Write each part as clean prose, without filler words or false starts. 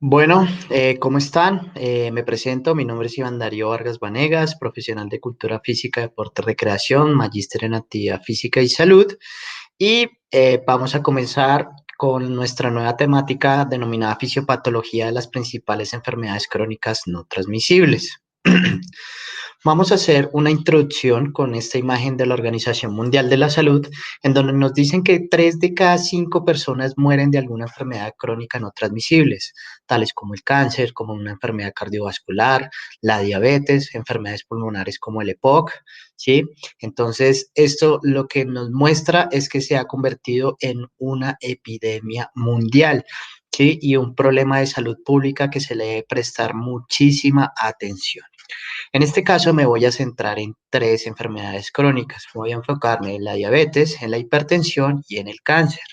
Bueno, ¿cómo están? Me presento, mi nombre es Iván Darío Vargas Vanegas, profesional de Cultura Física, Deporte, Recreación, magíster en Actividad Física y Salud, y vamos a comenzar con nuestra nueva temática denominada Fisiopatología de las principales enfermedades crónicas no transmisibles. Vamos a hacer una introducción con esta imagen de la Organización Mundial de la Salud, en donde nos dicen que 3 de cada 5 personas mueren de alguna enfermedad crónica no transmisibles, tales como el cáncer, como una enfermedad cardiovascular, la diabetes, enfermedades pulmonares como el EPOC, ¿sí? Entonces, esto lo que nos muestra es que se ha convertido en una epidemia mundial, ¿sí? Y un problema de salud pública que se le debe prestar muchísima atención. En este caso me voy a centrar en 3 enfermedades crónicas. Voy a enfocarme en la diabetes, en la hipertensión y en el cáncer.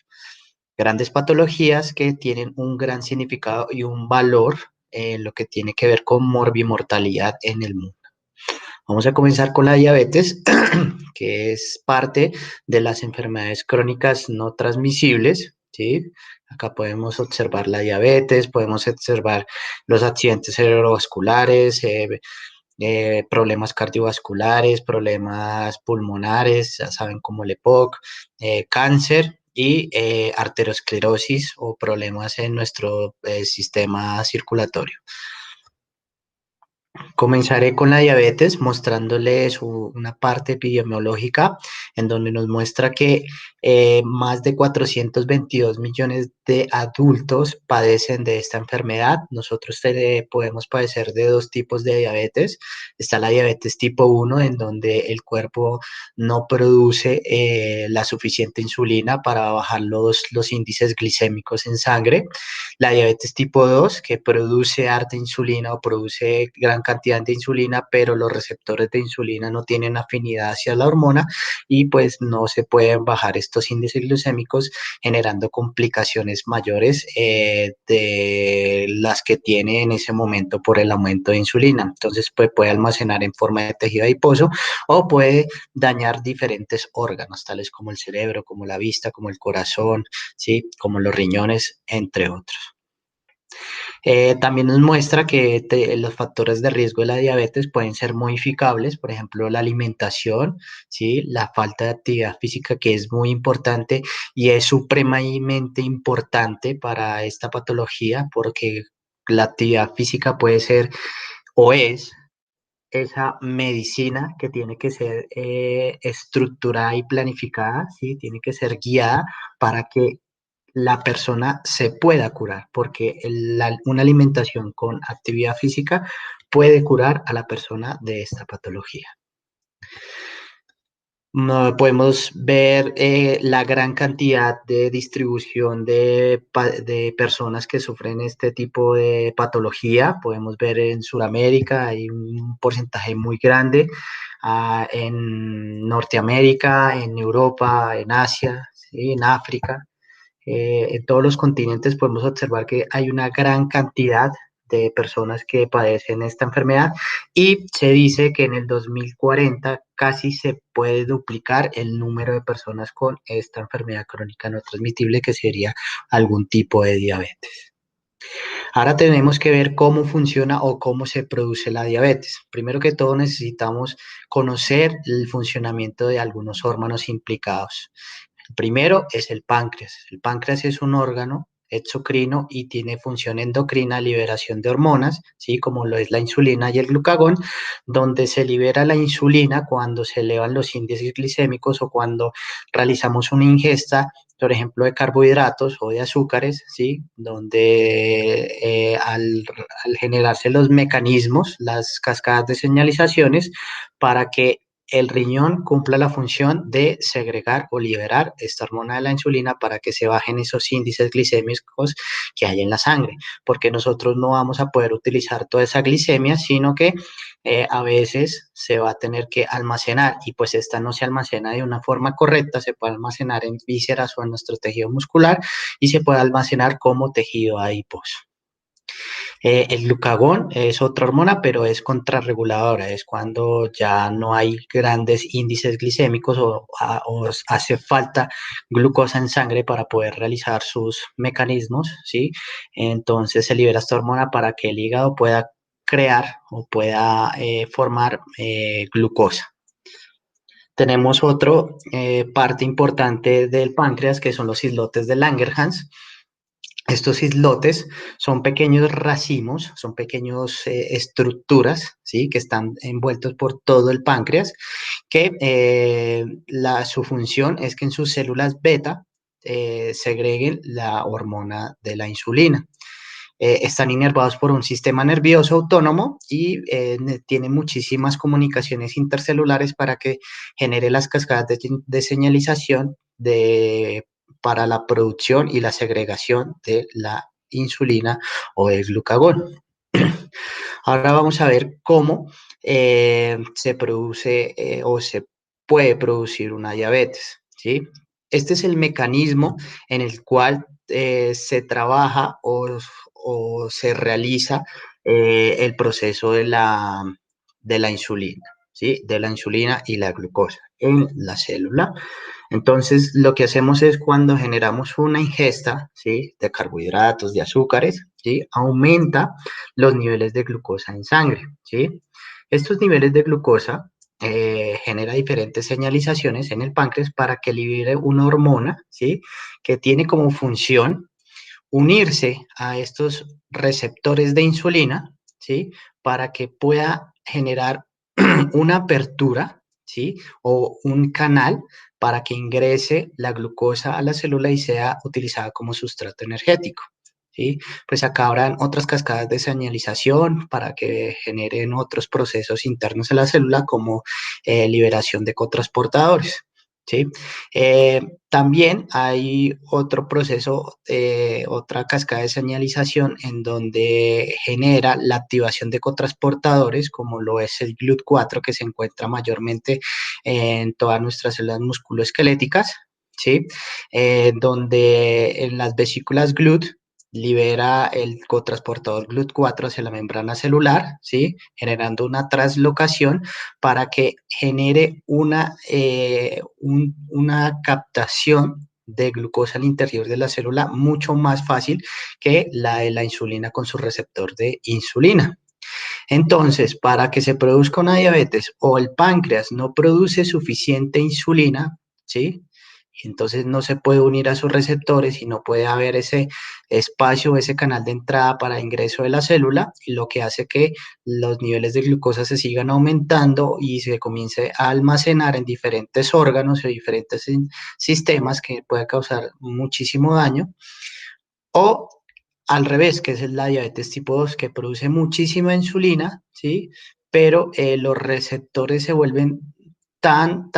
Grandes patologías que tienen un gran significado y un valor en lo que tiene que ver con morbimortalidad en el mundo. Vamos a comenzar con la diabetes, que es parte de las enfermedades crónicas no transmisibles, ¿sí? Acá podemos observar la diabetes, podemos observar los accidentes cerebrovasculares, problemas cardiovasculares, problemas pulmonares, ya saben como el EPOC, cáncer y arteriosclerosis o problemas en nuestro sistema circulatorio. Comenzaré con la diabetes mostrándoles una parte epidemiológica en donde nos muestra que más de 422 millones de adultos padecen de esta enfermedad. Nosotros podemos padecer de 2 tipos de diabetes. Está la diabetes tipo 1 en donde el cuerpo no produce la suficiente insulina para bajar los índices glicémicos en sangre. La diabetes tipo 2 que produce harta insulina o produce gran cantidad de insulina, pero los receptores de insulina no tienen afinidad hacia la hormona y pues no se pueden bajar estos índices glucémicos, generando complicaciones mayores de las que tiene en ese momento por el aumento de insulina. Entonces pues, puede almacenar en forma de tejido adiposo o puede dañar diferentes órganos, tales como el cerebro, como la vista, como el corazón, ¿sí? Como los riñones, entre otros. También nos muestra que los factores de riesgo de la diabetes pueden ser modificables, por ejemplo, la alimentación, ¿sí? La falta de actividad física, que es muy importante y es supremamente importante para esta patología, porque la actividad física puede ser o es esa medicina que tiene que ser estructurada y planificada, ¿sí? Tiene que ser guiada para que la persona se pueda curar, porque una alimentación con actividad física puede curar a la persona de esta patología. No, podemos ver la gran cantidad de distribución de personas que sufren este tipo de patología. Podemos ver en Sudamérica hay un porcentaje muy grande, en Norteamérica, en Europa, en Asia, ¿sí? En África. En todos los continentes podemos observar que hay una gran cantidad de personas que padecen esta enfermedad y se dice que en el 2040 casi se puede duplicar el número de personas con esta enfermedad crónica no transmitible que sería algún tipo de diabetes. Ahora tenemos que ver cómo funciona o cómo se produce la diabetes. Primero que todo necesitamos conocer el funcionamiento de algunos órganos implicados. El primero es el páncreas. El páncreas es un órgano exocrino y tiene función endocrina, liberación de hormonas, ¿sí? Como lo es la insulina y el glucagón, donde se libera la insulina cuando se elevan los índices glicémicos o cuando realizamos una ingesta, por ejemplo, de carbohidratos o de azúcares, ¿sí? Donde al generarse los mecanismos, las cascadas de señalizaciones, para que el riñón cumpla la función de segregar o liberar esta hormona de la insulina para que se bajen esos índices glicémicos que hay en la sangre, porque nosotros no vamos a poder utilizar toda esa glicemia, sino que a veces se va a tener que almacenar y pues esta no se almacena de una forma correcta, se puede almacenar en vísceras o en nuestro tejido muscular y se puede almacenar como tejido adiposo. El glucagón es otra hormona, pero es contrarreguladora, es cuando ya no hay grandes índices glicémicos o hace falta glucosa en sangre para poder realizar sus mecanismos, ¿sí? Entonces se libera esta hormona para que el hígado pueda crear o pueda formar glucosa. Tenemos otro parte importante del páncreas que son los islotes de Langerhans. Estos islotes son pequeños racimos, son pequeños estructuras, ¿sí? Que están envueltos por todo el páncreas, que su función es que en sus células beta segreguen la hormona de la insulina. Están inervados por un sistema nervioso autónomo y tienen muchísimas comunicaciones intercelulares para que genere las cascadas de señalización para la producción y la segregación de la insulina o del glucagón. Ahora vamos a ver cómo se produce o se puede producir una diabetes, ¿sí? Este es el mecanismo en el cual se trabaja o se realiza el proceso de la insulina, ¿sí? De la insulina y la glucosa en la célula. Entonces, lo que hacemos es cuando generamos una ingesta, ¿sí? De carbohidratos, de azúcares, ¿sí? Aumenta los niveles de glucosa en sangre, ¿sí? Estos niveles de glucosa genera diferentes señalizaciones en el páncreas para que libere una hormona, ¿sí? Que tiene como función unirse a estos receptores de insulina, ¿sí? Para que pueda generar una apertura, ¿sí? O un canal para que ingrese la glucosa a la célula y sea utilizada como sustrato energético, ¿sí? Pues acá habrán otras cascadas de señalización para que generen otros procesos internos en la célula como liberación de cotransportadores, ¿sí? Eh, También hay otro proceso, otra cascada de señalización en donde genera la activación de cotransportadores, como lo es el GLUT4, que se encuentra mayormente en todas nuestras células musculoesqueléticas, ¿sí? Donde en las vesículas GLUT libera el cotransportador GLUT4 hacia la membrana celular, ¿sí? Generando una translocación para que genere una captación de glucosa al interior de la célula mucho más fácil que la de la insulina con su receptor de insulina. Entonces, para que se produzca una diabetes o el páncreas no produce suficiente insulina, ¿sí? Entonces no se puede unir a sus receptores y no puede haber ese espacio, ese canal de entrada para ingreso de la célula, y lo que hace que los niveles de glucosa se sigan aumentando y se comience a almacenar en diferentes órganos y diferentes sistemas que puede causar muchísimo daño. O al revés, que es la diabetes tipo 2, que produce muchísima insulina, ¿sí? Pero los receptores se vuelven tan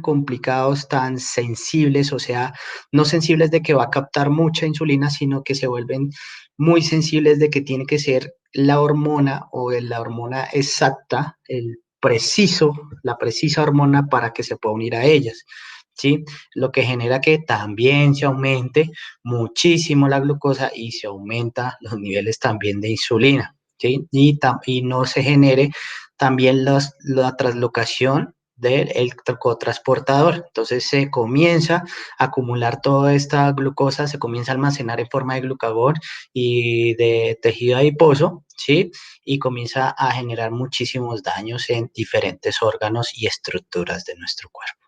complicados, tan sensibles, o sea, no sensibles de que va a captar mucha insulina, sino que se vuelven muy sensibles de que tiene que ser la hormona o la hormona exacta, la precisa hormona para que se pueda unir a ellas, ¿sí? Lo que genera que también se aumente muchísimo la glucosa y se aumenta los niveles también de insulina, ¿sí? Y no se genere también la translocación del cotransportador. Entonces se comienza a acumular toda esta glucosa, se comienza a almacenar en forma de glucagón y de tejido adiposo, ¿sí? Y comienza a generar muchísimos daños en diferentes órganos y estructuras de nuestro cuerpo.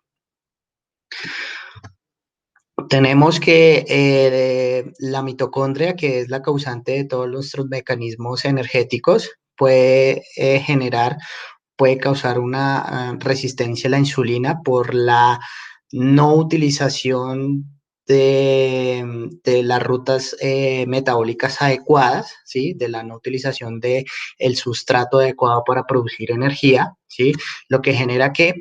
Tenemos que la mitocondria, que es la causante de todos nuestros mecanismos energéticos, puede causar una resistencia a la insulina por la no utilización de las rutas metabólicas adecuadas, ¿sí? De la no utilización del sustrato adecuado para producir energía, ¿sí? Lo que genera que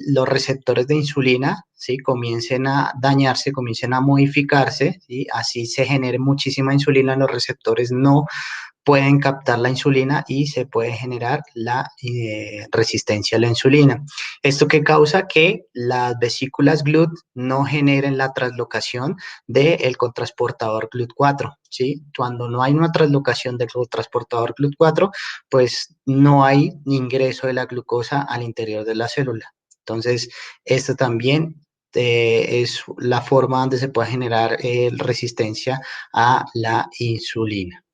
los receptores de insulina, ¿sí? Comiencen a dañarse, comiencen a modificarse, ¿sí? Así se genere muchísima insulina en los receptores no pueden captar la insulina y se puede generar la resistencia a la insulina. ¿Esto qué causa? Que las vesículas GLUT no generen la translocación del cotransportador GLUT4, ¿sí? Cuando no hay una translocación del cotransportador GLUT4, pues no hay ingreso de la glucosa al interior de la célula. Entonces, esto también es la forma donde se puede generar resistencia a la insulina.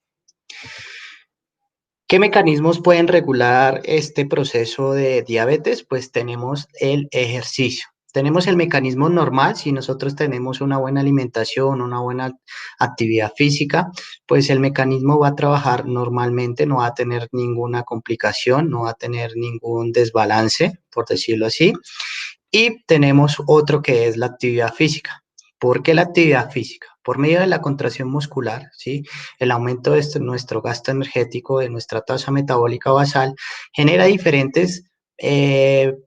¿Qué mecanismos pueden regular este proceso de diabetes? Pues tenemos el ejercicio. Tenemos el mecanismo normal, si nosotros tenemos una buena alimentación, una buena actividad física, pues el mecanismo va a trabajar normalmente, no va a tener ninguna complicación, no va a tener ningún desbalance, por decirlo así. Y tenemos otro que es la actividad física. ¿Por qué la actividad física? Por medio de la contracción muscular, ¿sí? El aumento de nuestro gasto energético, de nuestra tasa metabólica basal, genera diferentes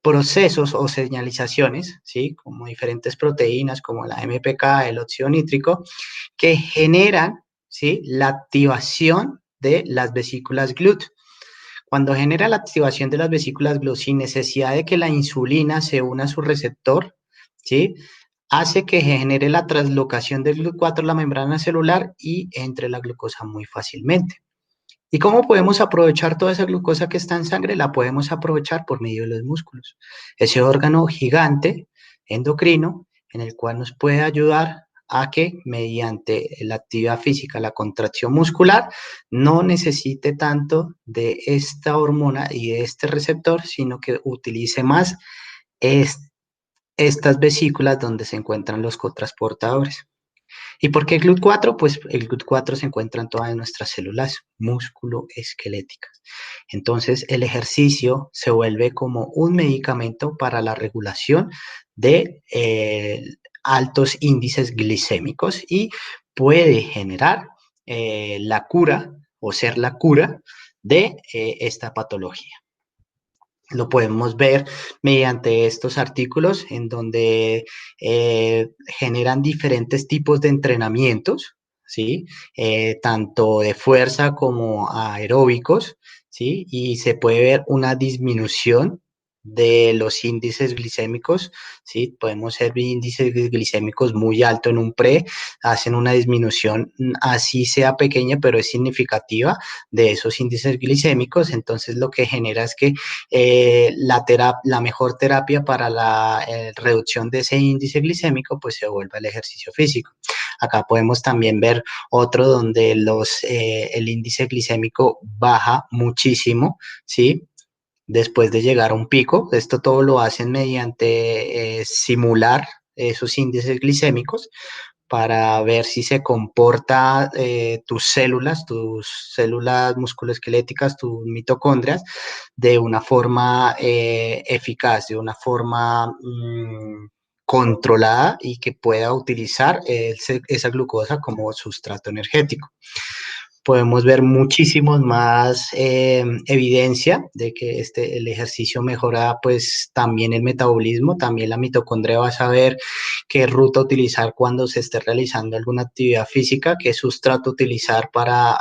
procesos o señalizaciones, ¿sí? Como diferentes proteínas, como la MPK, el óxido nítrico, que generan, ¿sí? La activación de las vesículas GLUT. Cuando genera la activación de las vesículas GLUT sin necesidad de que la insulina se una a su receptor, ¿sí? Hace que genere la translocación del GLUT4 a la membrana celular y entre la glucosa muy fácilmente. ¿Y cómo podemos aprovechar toda esa glucosa que está en sangre? La podemos aprovechar por medio de los músculos. Ese órgano gigante endocrino en el cual nos puede ayudar a que mediante la actividad física, la contracción muscular, no necesite tanto de esta hormona y de este receptor, sino que utilice más estas vesículas donde se encuentran los cotransportadores. ¿Y por qué el GLUT4? Pues el GLUT4 se encuentra en todas nuestras células musculoesqueléticas. Entonces, el ejercicio se vuelve como un medicamento para la regulación de altos índices glicémicos y puede generar la cura o ser la cura de esta patología. Lo podemos ver mediante estos artículos en donde generan diferentes tipos de entrenamientos, ¿sí? Tanto de fuerza como aeróbicos, ¿sí? Y se puede ver una disminución de los índices glicémicos, ¿sí? Podemos ver índices glicémicos muy altos en un pre, hacen una disminución, así sea pequeña, pero es significativa de esos índices glicémicos, entonces lo que genera es que la mejor terapia para la reducción de ese índice glicémico pues se vuelve el ejercicio físico. Acá podemos también ver otro donde el índice glicémico baja muchísimo, ¿sí? Después de llegar a un pico. Esto todo lo hacen mediante simular esos índices glicémicos para ver si se comporta tus células musculoesqueléticas, tus mitocondrias, de una forma eficaz, de una forma controlada y que pueda utilizar esa glucosa como sustrato energético. Podemos ver muchísimos más evidencia de que el ejercicio mejora pues también el metabolismo, también la mitocondria va a saber qué ruta utilizar cuando se esté realizando alguna actividad física, qué sustrato utilizar para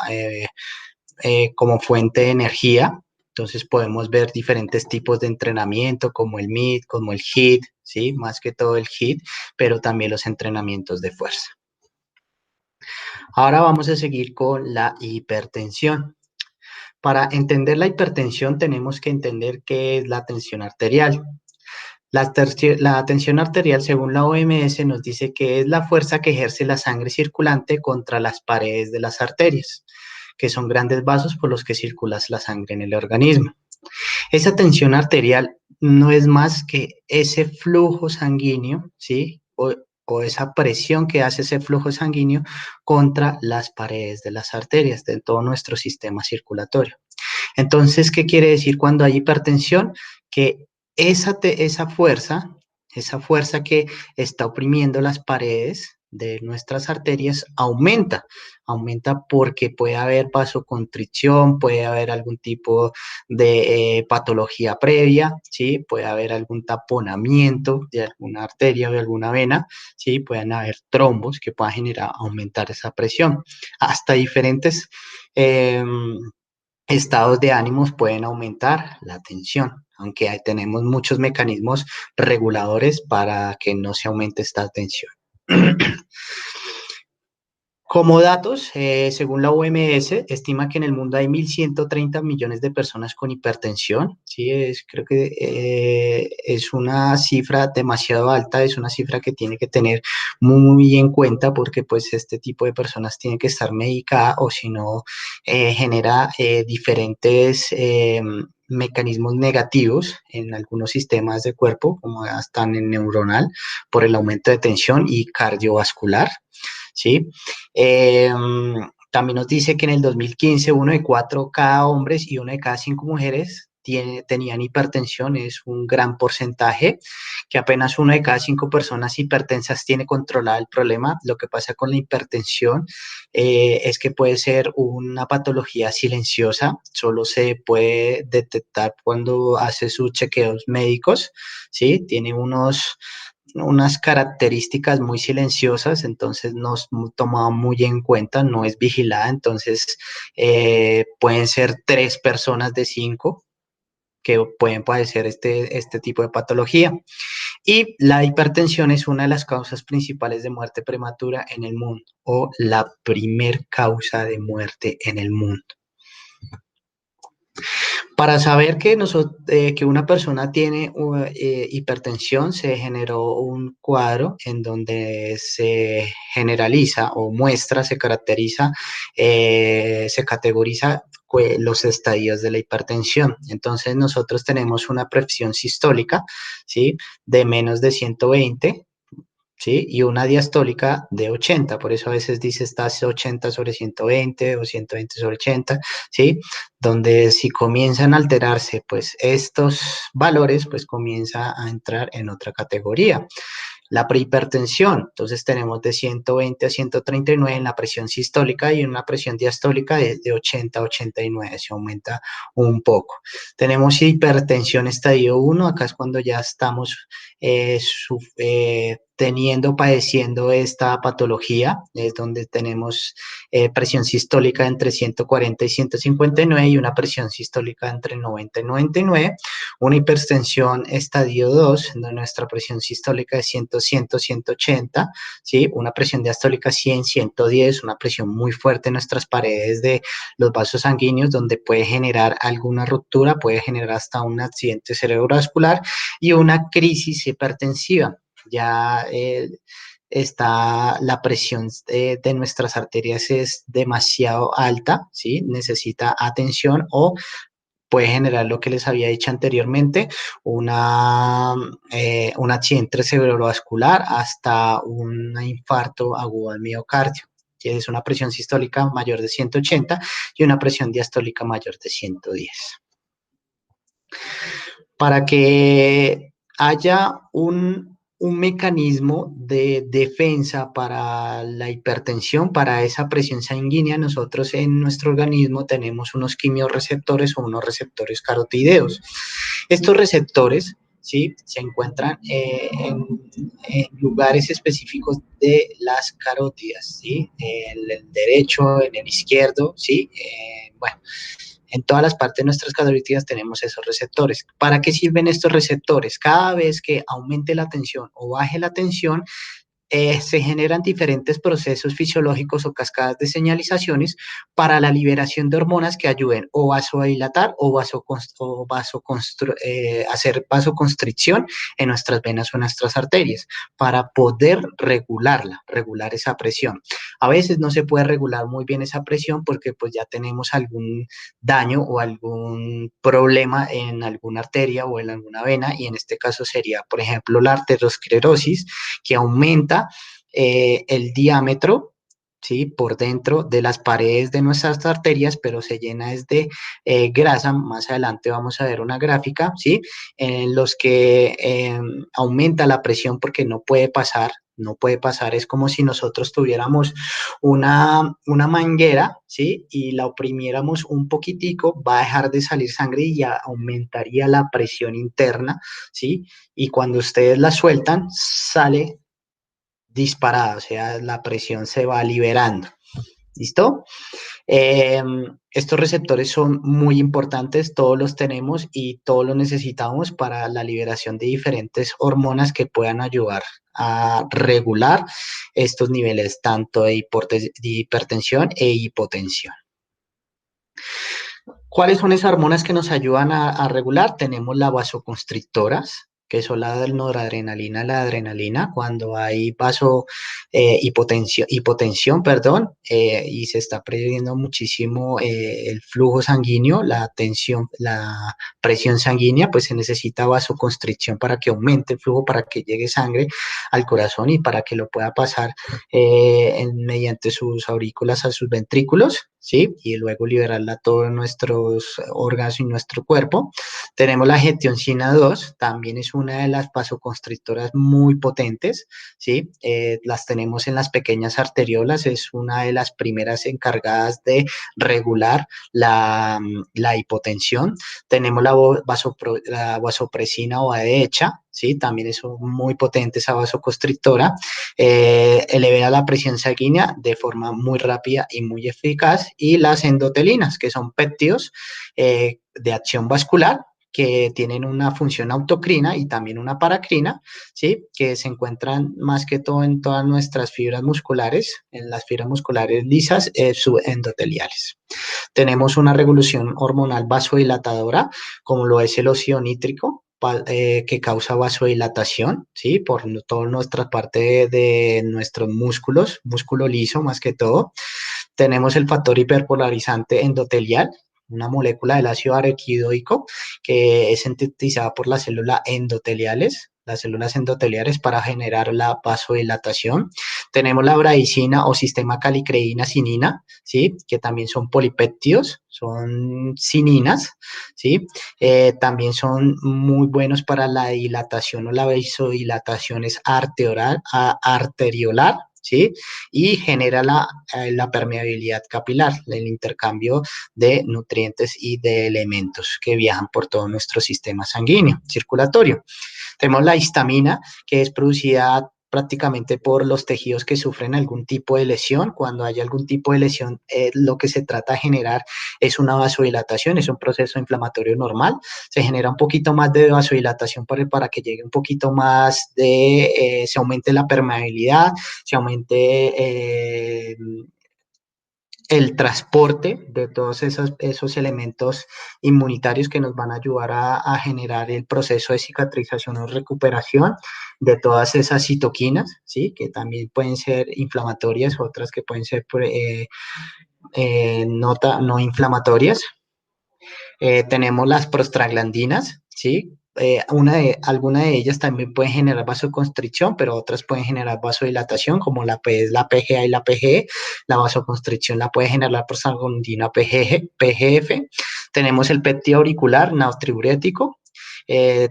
como fuente de energía. Entonces podemos ver diferentes tipos de entrenamiento como el MIT, como el HIIT, ¿sí? Más que todo el HIIT, pero también los entrenamientos de fuerza. Ahora vamos a seguir con la hipertensión. Para entender la hipertensión tenemos que entender qué es la tensión arterial. La tensión arterial, según la OMS, nos dice que es la fuerza que ejerce la sangre circulante contra las paredes de las arterias, que son grandes vasos por los que circula la sangre en el organismo. Esa tensión arterial no es más que ese flujo sanguíneo, ¿sí? O esa presión que hace ese flujo sanguíneo contra las paredes de las arterias de todo nuestro sistema circulatorio. Entonces, ¿qué quiere decir cuando hay hipertensión? Que esa fuerza que está oprimiendo las paredes de nuestras arterias aumenta porque puede haber vasoconstricción, puede haber algún tipo de patología previa, ¿sí? Puede haber algún taponamiento de alguna arteria o de alguna vena, ¿sí? Pueden haber trombos que puedan generar, aumentar esa presión. Hasta diferentes estados de ánimos pueden aumentar la tensión, aunque tenemos muchos mecanismos reguladores para que no se aumente esta tensión. Como datos, según la OMS, estima que en el mundo hay 1.130 millones de personas con hipertensión. Sí, creo que es una cifra demasiado alta, es una cifra que tiene que tener muy en cuenta porque pues este tipo de personas tienen que estar medicadas o si no genera diferentes mecanismos negativos en algunos sistemas de cuerpo, como hasta en el neuronal, por el aumento de tensión y cardiovascular. ¿Sí? Eh, También nos dice que en el 2015 uno de cada hombres y una de cada cinco mujeres tenían hipertensión, es un gran porcentaje, que apenas una de cada cinco personas hipertensas tiene controlado el problema. Lo que pasa con la hipertensión es que puede ser una patología silenciosa, solo se puede detectar cuando hace sus chequeos médicos, ¿sí? Tiene unas características muy silenciosas, entonces no es tomada muy en cuenta, no es vigilada, entonces pueden ser 3 personas de 5 que pueden padecer este tipo de patología. Y la hipertensión es una de las causas principales de muerte prematura en el mundo, o la primer causa de muerte en el mundo. Para saber que una persona tiene hipertensión, se generó un cuadro en donde se generaliza o muestra, se caracteriza, se categoriza los estadios de la hipertensión. Entonces nosotros tenemos una presión sistólica, ¿sí? De menos de 120, ¿sí? Y una diastólica de 80, por eso a veces dice estás 80 sobre 120 o 120 sobre 80, ¿sí? Donde si comienzan a alterarse, pues estos valores, pues comienza a entrar en otra categoría. La prehipertensión, entonces tenemos de 120 a 139 en la presión sistólica y una presión diastólica de 80 a 89, se aumenta un poco. Tenemos hipertensión estadio 1, acá es cuando ya estamos padeciendo esta patología, es donde tenemos presión sistólica entre 140 y 159 y una presión sistólica entre 90 y 99. Una hipertensión estadio 2, donde nuestra presión sistólica es 100, 100, 180, ¿sí? Una presión diastólica 100, 110, una presión muy fuerte en nuestras paredes de los vasos sanguíneos, donde puede generar alguna ruptura, puede generar hasta un accidente cerebrovascular y una crisis hipertensiva. Ya la presión de nuestras arterias es demasiado alta, ¿sí? Necesita atención o puede generar lo que les había dicho anteriormente, un accidente cerebrovascular hasta un infarto agudo al miocardio, que es una presión sistólica mayor de 180 y una presión diastólica mayor de 110. Para que haya un mecanismo de defensa para la hipertensión, para esa presión sanguínea, nosotros en nuestro organismo tenemos unos quimiorreceptores o unos receptores carotideos. Estos receptores, ¿sí? Se encuentran en lugares específicos de las carótidas, ¿sí? En el derecho, en el izquierdo, ¿sí? Bueno, en todas las partes de nuestras carotidas tenemos esos receptores. ¿Para qué sirven estos receptores? Cada vez que aumente la tensión o baje la tensión, se generan diferentes procesos fisiológicos o cascadas de señalizaciones para la liberación de hormonas que ayuden o vasodilatar o hacer vasoconstricción en nuestras venas o en nuestras arterias para poder regular esa presión. A veces no se puede regular muy bien esa presión porque pues ya tenemos algún daño o algún problema en alguna arteria o en alguna vena y en este caso sería, por ejemplo, la arteriosclerosis que aumenta el diámetro, ¿sí? Por dentro de las paredes de nuestras arterias, pero se llena es de grasa. Más adelante vamos a ver una gráfica, ¿sí? En los que aumenta la presión porque no puede pasar. No puede pasar, es como si nosotros tuviéramos una manguera, ¿sí? Y la oprimiéramos un poquitico, va a dejar de salir sangre y ya aumentaría la presión interna, ¿sí? Y cuando ustedes la sueltan, sale disparada, o sea, la presión se va liberando. ¿Listo? Eh, Estos receptores son muy importantes, todos los tenemos y todos los necesitamos para la liberación de diferentes hormonas que puedan ayudar a regular estos niveles tanto de hipertensión e hipotensión. ¿Cuáles son esas hormonas que nos ayudan a regular? Tenemos las vasoconstrictoras, que son la noradrenalina, la adrenalina, cuando hay hipotensión, perdón, y se está perdiendo muchísimo el flujo sanguíneo, la tensión, la presión sanguínea, pues se necesita vasoconstricción para que aumente el flujo, para que llegue sangre al corazón y para que lo pueda pasar mediante sus aurículas a sus ventrículos, ¿sí? Y luego liberarla a todos nuestros órganos y nuestro cuerpo. Tenemos la angiotensina 2, también es una de las vasoconstrictoras muy potentes, ¿sí? Las tenemos en las pequeñas arteriolas, es una de las primeras encargadas de regular la hipotensión. Tenemos la vasopresina o ADH, ¿sí? También es muy potente esa vasoconstrictora, eleva la presión sanguínea de forma muy rápida y muy eficaz, y las endotelinas, que son péptidos de acción vascular, que tienen una función autocrina y también una paracrina, ¿sí? Que se encuentran más que todo en todas nuestras fibras musculares, en las fibras musculares lisas subendoteliales. Tenemos una regulación hormonal vasodilatadora, como lo es el óxido nítrico, que causa vasodilatación, ¿sí? Por toda nuestra parte de nuestros músculos, músculo liso más que todo. Tenemos el factor hiperpolarizante endotelial, una molécula del ácido araquidóico que es sintetizada por las células endoteliales para generar la vasodilatación. Tenemos la bradicina o sistema calicreína-cinina, ¿sí? Que también son polipéptidos, son cininas, ¿sí? También son muy buenos para la dilatación o la vasodilatación es arteriolar, ¿sí? Y genera la permeabilidad capilar, el intercambio de nutrientes y de elementos que viajan por todo nuestro sistema sanguíneo, circulatorio. Tenemos la histamina, que es producida prácticamente por los tejidos que sufren algún tipo de lesión. Cuando hay algún tipo de lesión, lo que se trata de generar es una vasodilatación, es un proceso inflamatorio normal. Se genera un poquito más de vasodilatación para que llegue un poquito más se aumente la permeabilidad, se aumente el transporte de todos esos elementos inmunitarios que nos van a ayudar a generar el proceso de cicatrización o recuperación de todas esas citoquinas, ¿sí? Que también pueden ser inflamatorias, otras que pueden ser no inflamatorias. Tenemos las prostaglandinas, ¿sí? Alguna de ellas también pueden generar vasoconstricción, pero otras pueden generar vasodilatación, como la PGA y la PGE. La vasoconstricción la puede generar la prostaglandina PGF. Tenemos el péptido auricular natriurético,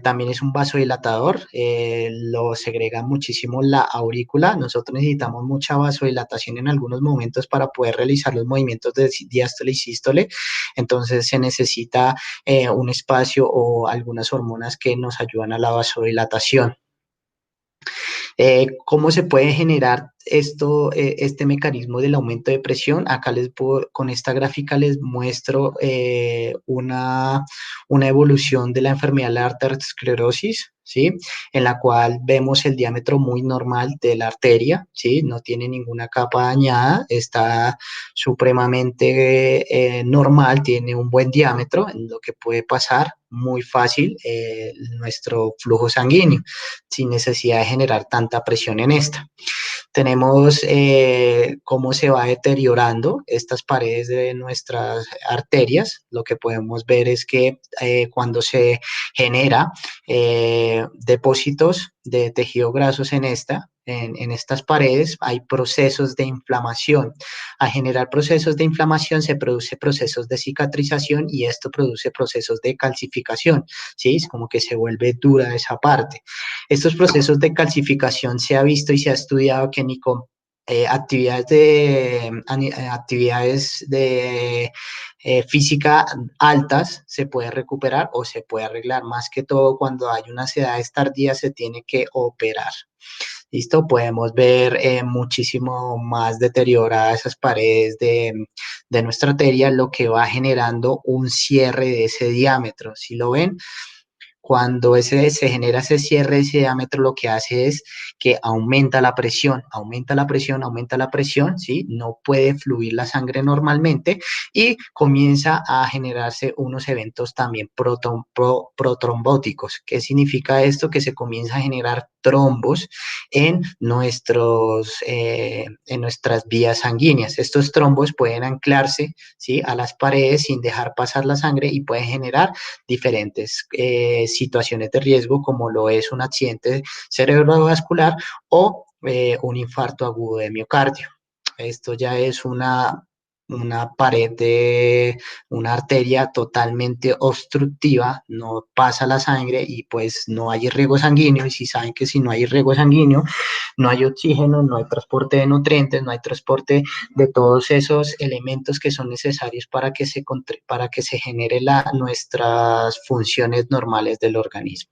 también es un vasodilatador, lo segrega muchísimo la aurícula. Nosotros necesitamos mucha vasodilatación en algunos momentos para poder realizar los movimientos de diástole y sístole, entonces se necesita un espacio o algunas hormonas que nos ayudan a la vasodilatación. ¿Cómo se puede generar este mecanismo del aumento de presión? Acá con esta gráfica les muestro una evolución de la enfermedad de la arteriosclerosis, ¿sí? En la cual vemos el diámetro muy normal de la arteria, ¿sí? No tiene ninguna capa dañada, está supremamente normal, tiene un buen diámetro, en lo que puede pasar muy fácil nuestro flujo sanguíneo, sin necesidad de generar tanta presión en esta. Tenemos cómo se va deteriorando estas paredes de nuestras arterias. Lo que podemos ver es que cuando se genera depósitos de tejido grasos en esta, en estas paredes hay procesos de inflamación. Al generar procesos de inflamación se produce procesos de cicatrización y esto produce procesos de calcificación, ¿sí? Es como que se vuelve dura esa parte. Estos procesos de calcificación se ha visto y se ha estudiado que ni con actividades de física altas se puede recuperar o se puede arreglar. Más que todo, cuando hay unas edades tardías se tiene que operar. ¿Listo? Podemos ver muchísimo más deterioradas esas paredes de nuestra arteria, lo que va generando un cierre de ese diámetro. Si lo ven, cuando se genera ese cierre, ese diámetro, lo que hace es que aumenta la presión, aumenta la presión, aumenta la presión, ¿sí? No puede fluir la sangre normalmente y comienza a generarse unos eventos también protrombóticos. ¿Qué significa esto? Que se comienza a generar trombos en nuestras vías sanguíneas. Estos trombos pueden anclarse, ¿sí? A las paredes sin dejar pasar la sangre y pueden generar diferentes situaciones de riesgo, como lo es un accidente cerebrovascular o un infarto agudo de miocardio. Esto ya es una pared de una arteria totalmente obstructiva, no pasa la sangre y pues no hay irriego sanguíneo. Y si saben que si no hay irriego sanguíneo, no hay oxígeno, no hay transporte de nutrientes, no hay transporte de todos esos elementos que son necesarios para que se genere nuestras funciones normales del organismo.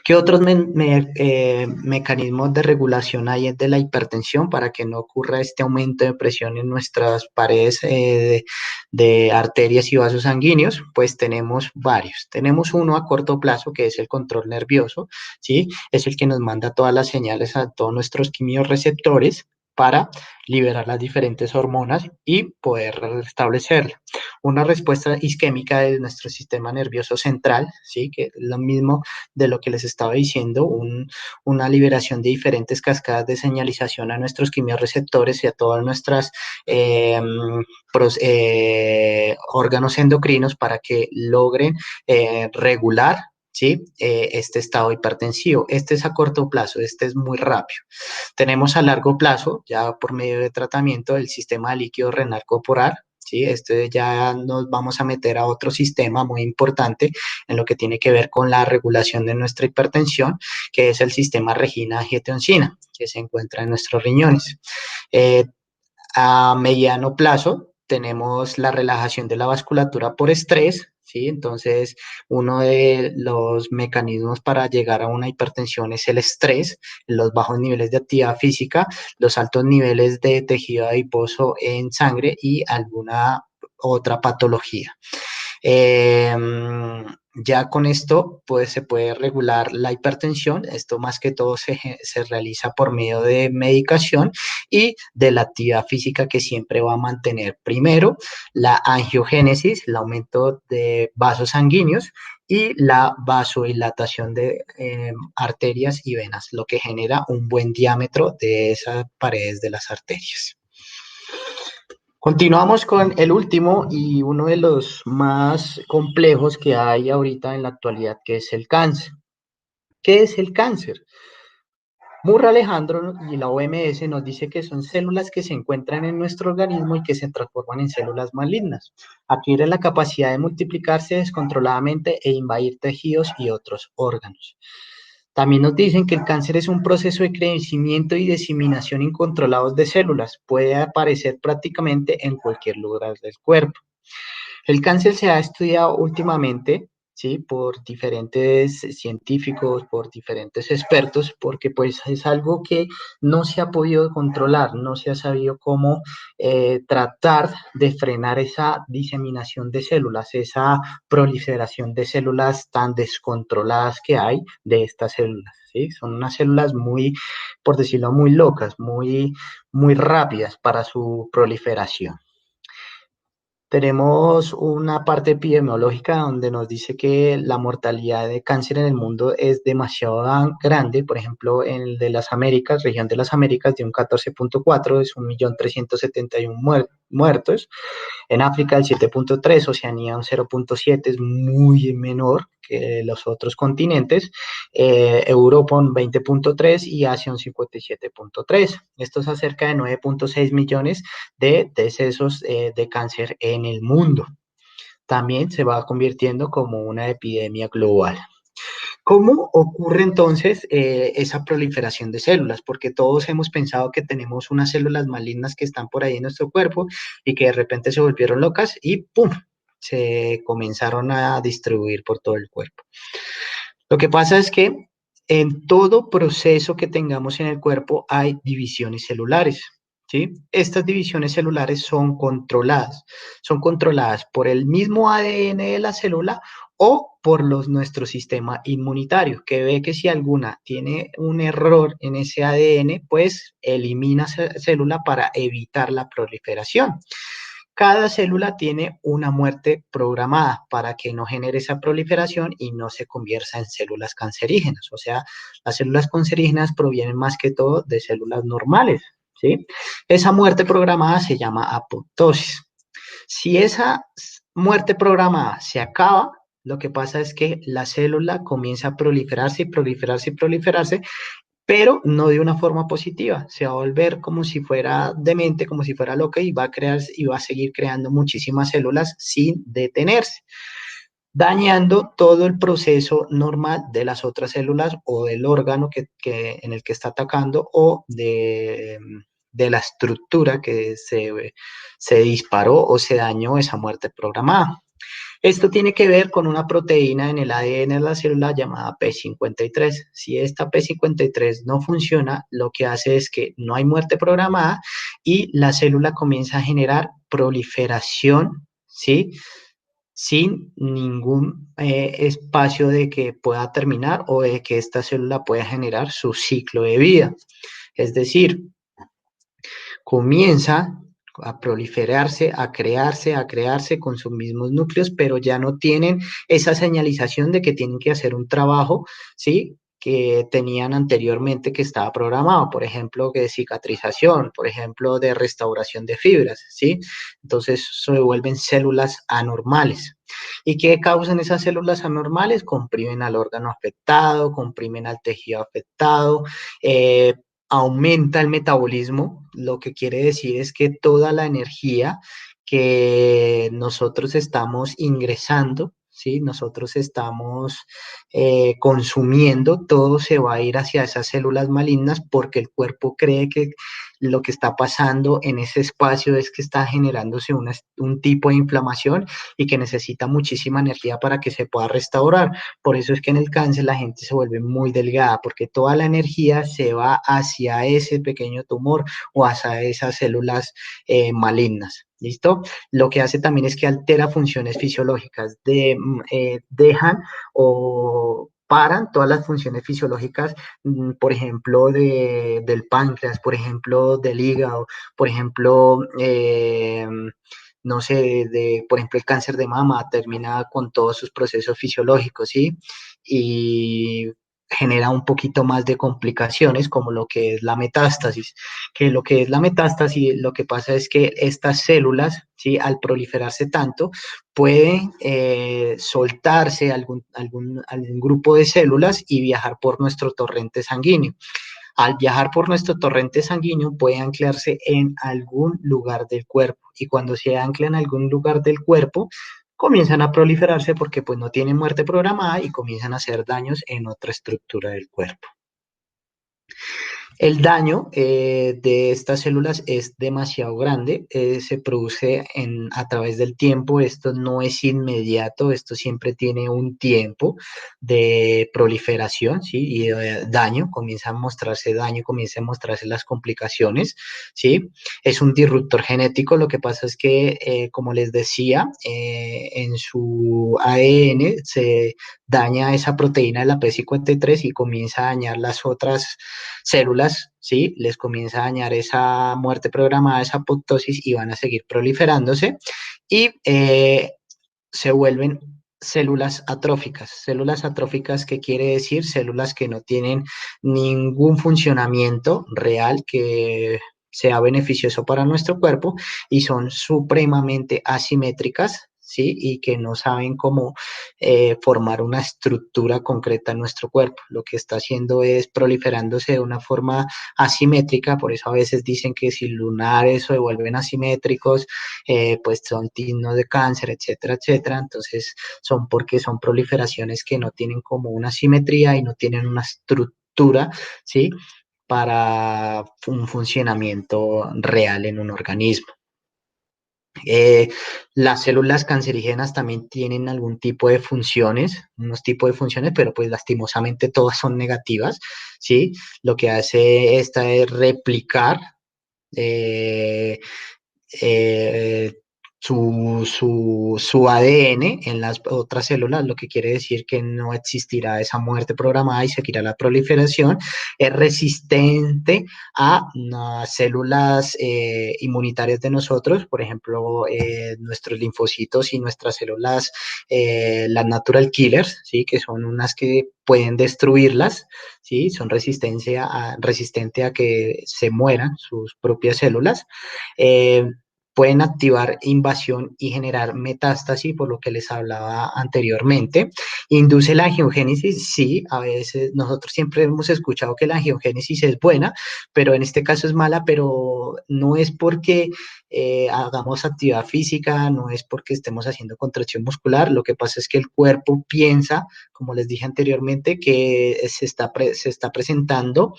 ¿Qué otros mecanismos de regulación hay de la hipertensión para que no ocurra este aumento de presión en nuestras paredes de arterias y vasos sanguíneos? Pues tenemos varios. Tenemos uno a corto plazo, que es el control nervioso, ¿sí? Es el que nos manda todas las señales a todos nuestros quimiorreceptores para liberar las diferentes hormonas y poder restablecerla. Una respuesta isquémica de nuestro sistema nervioso central, ¿sí? Que es lo mismo de lo que les estaba diciendo, una liberación de diferentes cascadas de señalización a nuestros quimiorreceptores y a todas nuestras órganos endocrinos para que logren regular, ¿sí? Este estado hipertensivo. Este es a corto plazo, este es muy rápido. Tenemos a largo plazo, ya por medio de tratamiento, el sistema líquido renal corporal. ¿Sí? Este ya nos vamos a meter a otro sistema muy importante en lo que tiene que ver con la regulación de nuestra hipertensión, que es el sistema regina-angiotensina, que se encuentra en nuestros riñones. A mediano plazo tenemos la relajación de la vasculatura por estrés, ¿sí? Entonces, uno de los mecanismos para llegar a una hipertensión es el estrés, los bajos niveles de actividad física, los altos niveles de tejido adiposo en sangre y alguna otra patología. Eh, ya con esto pues, se puede regular la hipertensión. Esto más que todo se realiza por medio de medicación y de la actividad física, que siempre va a mantener primero la angiogénesis, el aumento de vasos sanguíneos y la vasodilatación de arterias y venas, lo que genera un buen diámetro de esas paredes de las arterias. Continuamos con el último y uno de los más complejos que hay ahorita en la actualidad, que es el cáncer. ¿Qué es el cáncer? Murra Alejandro y la OMS nos dice que son células que se encuentran en nuestro organismo y que se transforman en células malignas. Adquieren la capacidad de multiplicarse descontroladamente e invadir tejidos y otros órganos. También nos dicen que el cáncer es un proceso de crecimiento y diseminación incontrolados de células. Puede aparecer prácticamente en cualquier lugar del cuerpo. El cáncer se ha estudiado últimamente, ¿sí? Por diferentes científicos, por diferentes expertos, porque pues es algo que no se ha podido controlar, no se ha sabido cómo tratar de frenar esa diseminación de células, esa proliferación de células tan descontroladas que hay de estas células, ¿sí? Son unas células muy, por decirlo, muy locas, muy rápidas para su proliferación. Tenemos una parte epidemiológica donde nos dice que la mortalidad de cáncer en el mundo es demasiado grande. Por ejemplo, en el de las Américas, región de las Américas, de un 14,4, es 1.371.000 muertos. En África el 7,3, Oceanía un 0,7, es muy menor que los otros continentes, Europa un 20,3 y Asia un 57,3. Esto es acerca de 9,6 millones de decesos de cáncer en el mundo. También se va convirtiendo como una epidemia global. ¿Cómo ocurre entonces esa proliferación de células? Porque todos hemos pensado que tenemos unas células malignas que están por ahí en nuestro cuerpo y que de repente se volvieron locas y ¡pum! Se comenzaron a distribuir por todo el cuerpo. Lo que pasa es que en todo proceso que tengamos en el cuerpo hay divisiones celulares, ¿sí? Estas divisiones celulares son controladas por el mismo ADN de la célula o por nuestro sistema inmunitario, que ve que si alguna tiene un error en ese ADN, pues elimina esa célula para evitar la proliferación. Cada célula tiene una muerte programada para que no genere esa proliferación y no se convierta en células cancerígenas. O sea, las células cancerígenas provienen más que todo de células normales, ¿sí? Esa muerte programada se llama apoptosis. Si esa muerte programada se acaba, lo que pasa es que la célula comienza a proliferarse y proliferarse y proliferarse, pero no de una forma positiva. Se va a volver como si fuera demente, como si fuera loca y va a crear y va a seguir creando muchísimas células sin detenerse, dañando todo el proceso normal de las otras células o del órgano en el que está atacando o de la estructura que se disparó o se dañó esa muerte programada. Esto tiene que ver con una proteína en el ADN de la célula llamada P53. Si esta P53 no funciona, lo que hace es que no hay muerte programada y la célula comienza a generar proliferación, ¿sí? Sin ningún espacio de que pueda terminar o de que esta célula pueda generar su ciclo de vida. Es decir, comienza a proliferarse, a crearse con sus mismos núcleos, pero ya no tienen esa señalización de que tienen que hacer un trabajo, ¿sí? Que tenían anteriormente que estaba programado, por ejemplo, de cicatrización, por ejemplo, de restauración de fibras, ¿sí? Entonces se vuelven células anormales. ¿Y qué causan esas células anormales? Comprimen al órgano afectado, comprimen al tejido afectado, aumenta el metabolismo, lo que quiere decir es que toda la energía que nosotros estamos ingresando, ¿sí? Nosotros estamos consumiendo, todo se va a ir hacia esas células malignas porque el cuerpo cree que lo que está pasando en ese espacio es que está generándose un tipo de inflamación y que necesita muchísima energía para que se pueda restaurar. Por eso es que en el cáncer la gente se vuelve muy delgada, porque toda la energía se va hacia ese pequeño tumor o hacia esas células malignas. ¿Listo? Lo que hace también es que altera funciones fisiológicas, dejan o paran todas las funciones fisiológicas, por ejemplo, del páncreas, por ejemplo, del hígado, por ejemplo, no sé, por ejemplo, el cáncer de mama termina con todos sus procesos fisiológicos, ¿sí? Y genera un poquito más de complicaciones como lo que es la metástasis, que lo que es la metástasis, lo que pasa es que estas células, ¿sí? Al proliferarse tanto, pueden soltarse algún grupo de células y viajar por nuestro torrente sanguíneo. Al viajar por nuestro torrente sanguíneo puede anclarse en algún lugar del cuerpo y cuando se ancla en algún lugar del cuerpo comienzan a proliferarse porque pues no tienen muerte programada y comienzan a hacer daños en otra estructura del cuerpo. El daño de estas células es demasiado grande, se produce a través del tiempo, esto no es inmediato, esto siempre tiene un tiempo de proliferación, ¿sí? Y daño, comienza a mostrarse daño, comienza a mostrarse las complicaciones, ¿sí? Es un disruptor genético, lo que pasa es que, como les decía, en su ADN se daña esa proteína de la P53 y comienza a dañar las otras células, ¿sí? Les comienza a dañar esa muerte programada, esa apoptosis y van a seguir proliferándose y se vuelven células atróficas, ¿qué quiere decir? Células que no tienen ningún funcionamiento real que sea beneficioso para nuestro cuerpo y son supremamente asimétricas, ¿sí? Y que no saben cómo formar una estructura concreta en nuestro cuerpo. Lo que está haciendo es proliferándose de una forma asimétrica, por eso a veces dicen que si lunares se vuelven asimétricos, pues son signos de cáncer, etcétera, etcétera. Entonces son porque son proliferaciones que no tienen como una simetría y no tienen una estructura, ¿sí? Para un funcionamiento real en un organismo. Eh, las células cancerígenas también tienen algún tipo de funciones, unos tipos de funciones, pero pues lastimosamente todas son negativas, ¿sí? Lo que hace esta es replicar eh, eh, su ADN en las otras células, lo que quiere decir que no existirá esa muerte programada y seguirá la proliferación. Es resistente a células inmunitarias de nosotros, por ejemplo, nuestros linfocitos y nuestras células, las natural killers, ¿sí? Que son unas que pueden destruirlas, ¿sí? Son resistentes a que se mueran sus propias células. Eh, Pueden activar invasión y generar metástasis, por lo que les hablaba anteriormente. ¿Induce la angiogénesis? Sí, a veces nosotros siempre hemos escuchado que la angiogénesis es buena, pero en este caso es mala, pero no es porque hagamos actividad física, no es porque estemos haciendo contracción muscular, lo que pasa es que el cuerpo piensa, como les dije anteriormente, que se está presentando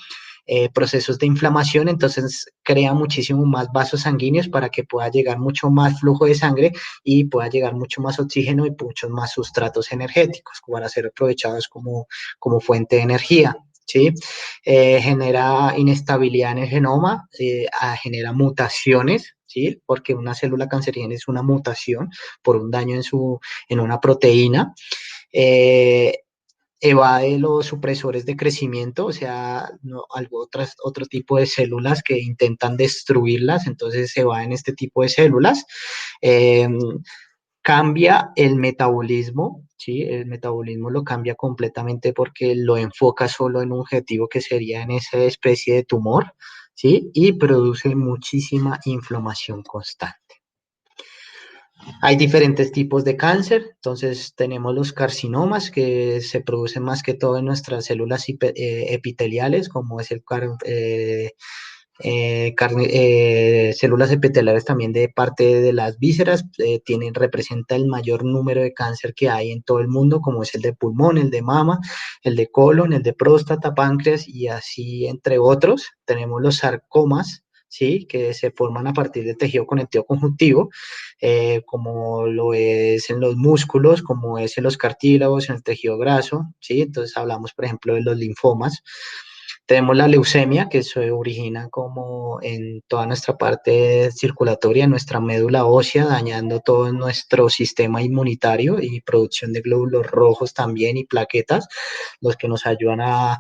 procesos de inflamación, entonces crea muchísimo más vasos sanguíneos para que pueda llegar mucho más flujo de sangre y pueda llegar mucho más oxígeno y muchos más sustratos energéticos para ser aprovechados como fuente de energía. ¿Sí? Genera inestabilidad en el genoma, genera mutaciones, ¿sí? Porque una célula cancerígena es una mutación por un daño en una proteína. Eh, Evade los supresores de crecimiento, o sea, no, otro tipo de células que intentan destruirlas, entonces se va en este tipo de células. Eh, Cambia el metabolismo, ¿sí? El metabolismo lo cambia completamente porque lo enfoca solo en un objetivo que sería en esa especie de tumor, ¿sí? Y produce muchísima inflamación constante. Hay diferentes tipos de cáncer, entonces tenemos los carcinomas que se producen más que todo en nuestras células epiteliales, como es células epiteliales también de parte de las vísceras, representa el mayor número de cáncer que hay en todo el mundo, como es el de pulmón, el de mama, el de colon, el de próstata, páncreas y así entre otros. Tenemos los sarcomas, ¿sí? Que se forman a partir del tejido conectivo conjuntivo, como lo es en los músculos, como es en los cartílagos, en el tejido graso, ¿sí? Entonces hablamos, por ejemplo, de los linfomas. Tenemos la leucemia, que se origina como en toda nuestra parte circulatoria, en nuestra médula ósea, dañando todo nuestro sistema inmunitario y producción de glóbulos rojos también y plaquetas, los que nos ayudan a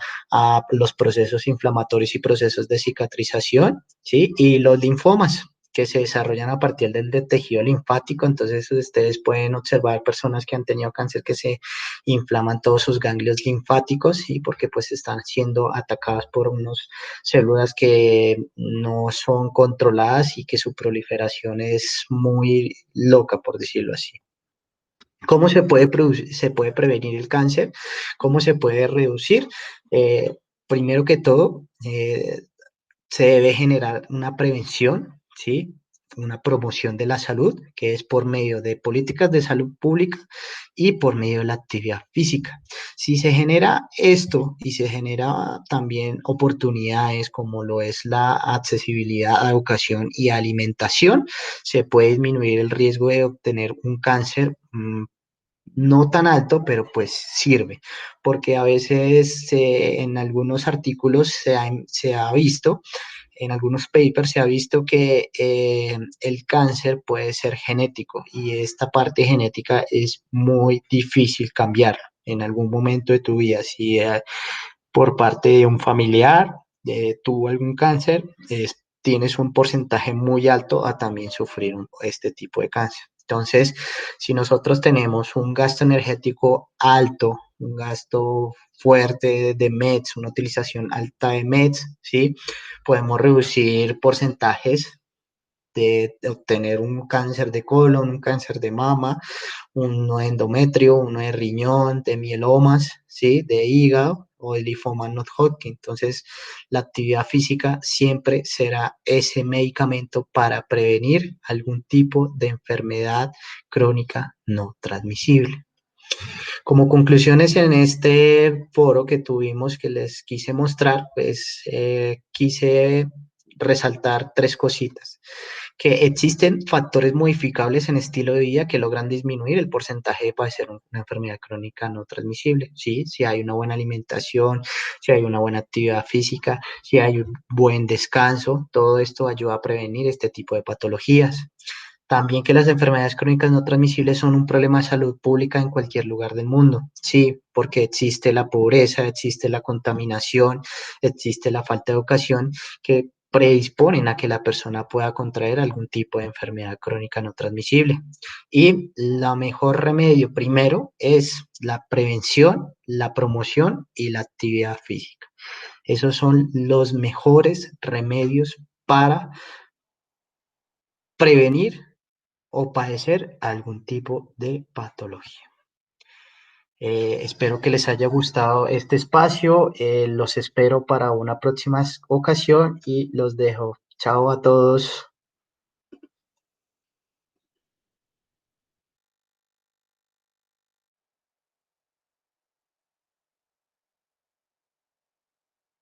los procesos inflamatorios y procesos de cicatrización, ¿sí? Y los linfomas, que se desarrollan a partir del tejido linfático. Entonces, ustedes pueden observar personas que han tenido cáncer que se inflaman todos sus ganglios linfáticos y porque pues están siendo atacadas por unas células que no son controladas y que su proliferación es muy loca, por decirlo así. ¿Cómo se puede prevenir el cáncer? ¿Cómo se puede reducir? Primero que todo, se debe generar una prevención, ¿sí? Una promoción de la salud, que es por medio de políticas de salud pública y por medio de la actividad física. Si se genera esto y se genera también oportunidades como lo es la accesibilidad a educación y alimentación, se puede disminuir el riesgo de obtener un cáncer no tan alto, pero pues sirve, porque a veces en algunos artículos se ha visto, en algunos papers se ha visto que el cáncer puede ser genético y esta parte genética es muy difícil cambiar en algún momento de tu vida. Si por parte de un familiar tuvo algún cáncer, tienes un porcentaje muy alto a también sufrir este tipo de cáncer. Entonces, si nosotros tenemos un gasto energético alto, un gasto fuerte de MEDs, una utilización alta de MEDs, ¿sí? Podemos reducir porcentajes de obtener un cáncer de colon, un cáncer de mama, uno de endometrio, uno de riñón, de mielomas, ¿sí? De hígado o el linfoma not Hodgkin. Entonces, la actividad física siempre será ese medicamento para prevenir algún tipo de enfermedad crónica no transmisible. Como conclusiones en este foro que tuvimos que les quise mostrar, pues quise resaltar tres cositas, que existen factores modificables en estilo de vida que logran disminuir el porcentaje de padecer una enfermedad crónica no transmisible, ¿sí? Si hay una buena alimentación, si hay una buena actividad física, si hay un buen descanso, todo esto ayuda a prevenir este tipo de patologías. También que las enfermedades crónicas no transmisibles son un problema de salud pública en cualquier lugar del mundo. Sí, porque existe la pobreza, existe la contaminación, existe la falta de educación que predisponen a que la persona pueda contraer algún tipo de enfermedad crónica no transmisible. Y la mejor remedio primero es la prevención, la promoción y la actividad física. Esos son los mejores remedios para prevenir o padecer algún tipo de patología. Espero que les haya gustado este espacio. Los espero para una próxima ocasión y los dejo. Chao a todos.